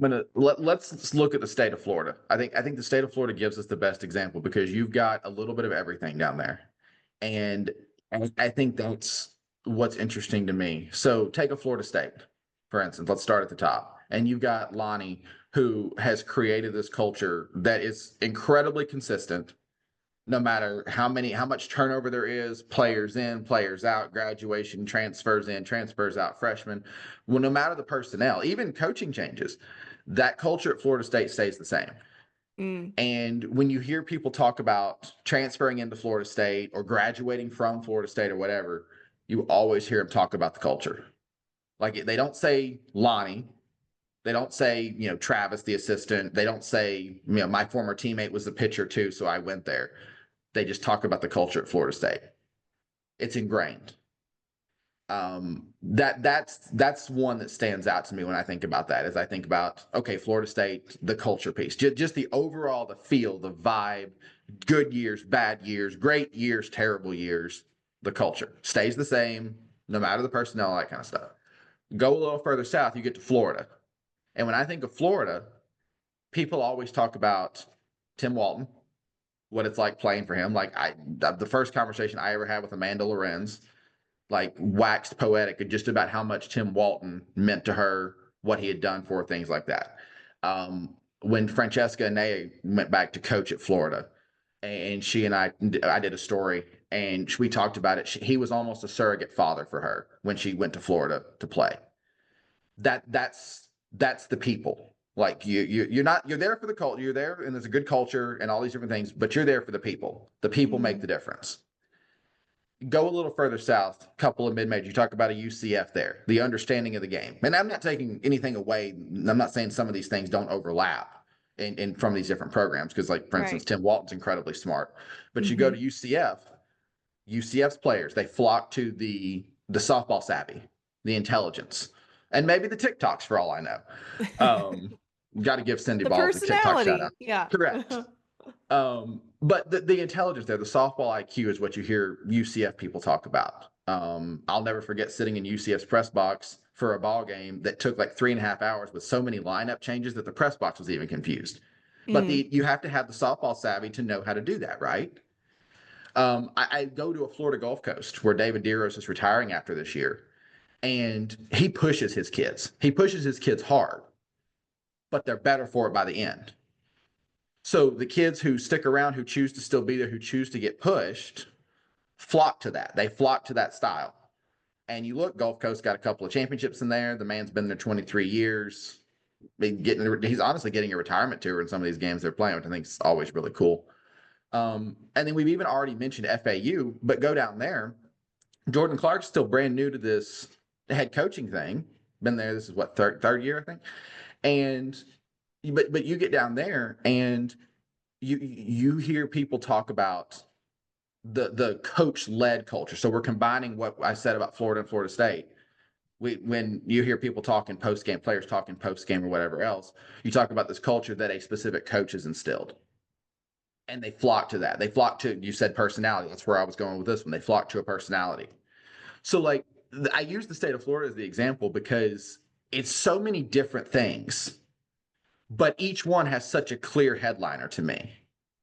Let's look at the state of Florida. I think the state of Florida gives us the best example because you've got a little bit of everything down there, and I think that's what's interesting to me. So take a Florida State, for instance. Let's start at the top, and you've got Lonnie who has created this culture that is incredibly consistent no matter how much turnover there is, players in, players out, graduation, transfers in, transfers out, freshmen. Well, no matter the personnel, even coaching changes, that culture at Florida State stays the same. Mm. And when you hear people talk about transferring into Florida State or graduating from Florida State or whatever, you always hear them talk about the culture. Like they don't say Lonnie, they don't say, Travis, the assistant. They don't say, my former teammate was the pitcher too, so I went there. They just talk about the culture at Florida State. It's ingrained. That's one that stands out to me when I think about that. As I think about, okay, Florida State, the culture piece, just the overall, the feel, the vibe, good years, bad years, great years, terrible years. The culture stays the same, no matter the personnel, all that kind of stuff. Go a little further south, you get to Florida, and when I think of Florida, people always talk about Tim Walton, what it's like playing for him. Like the first conversation I ever had with Amanda Lorenz, like waxed poetic just about how much Tim Walton meant to her, what he had done for her, things like that. When Francesca Anea went back to coach at Florida, and she and I did a story, and we talked about it. He was almost a surrogate father for her when she went to Florida to play. That's the people. Like you're there for the culture. You're there, and there's a good culture and all these different things, but you're there for the people. The people make the difference. Go a little further south, couple of mid-majors. You talk about a UCF there, the understanding of the game. And I'm not taking anything away. I'm not saying some of these things don't overlap in from these different programs. Because, like, for instance, Right. Tim Walton's incredibly smart. But you go to Mm-hmm. UCF's players, they flock to the softball savvy, the intelligence, and maybe the TikToks for all I know. Got to give Cindy The Balls a TikTok shout out. personality. Yeah. Correct. But the intelligence there, the softball IQ is what you hear UCF people talk about. I'll never forget sitting in UCF's press box for a ball game that took like 3.5 hours with so many lineup changes that the press box was even confused. But Mm. you have to have the softball savvy to know how to do that, right? I go to a Florida Gulf Coast where David Deros is retiring after this year, and he pushes his kids. He pushes his kids hard, but they're better for it by the end. So the kids who stick around, who choose to still be there, who choose to get pushed, flock to that. They flock to that style. And you look, Gulf Coast got a couple of championships in there. The man's been there 23 years. He's honestly getting a retirement tour in some of these games they're playing, which I think is always really cool. And then we've even already mentioned FAU, but go down there. Jordan Clark's still brand new to this head coaching thing. Been there. This is what third year, I think. And but you get down there and you hear people talk about the coach led culture. So we're combining what I said about Florida and Florida State. When you hear people talking post game, players talking post game or whatever else, you talk about this culture that a specific coach has instilled, and they flock to that. They flock to, you said personality. That's where I was going with this one. They flock to a personality. So like I use the state of Florida as the example because it's so many different things, but each one has such a clear headliner to me.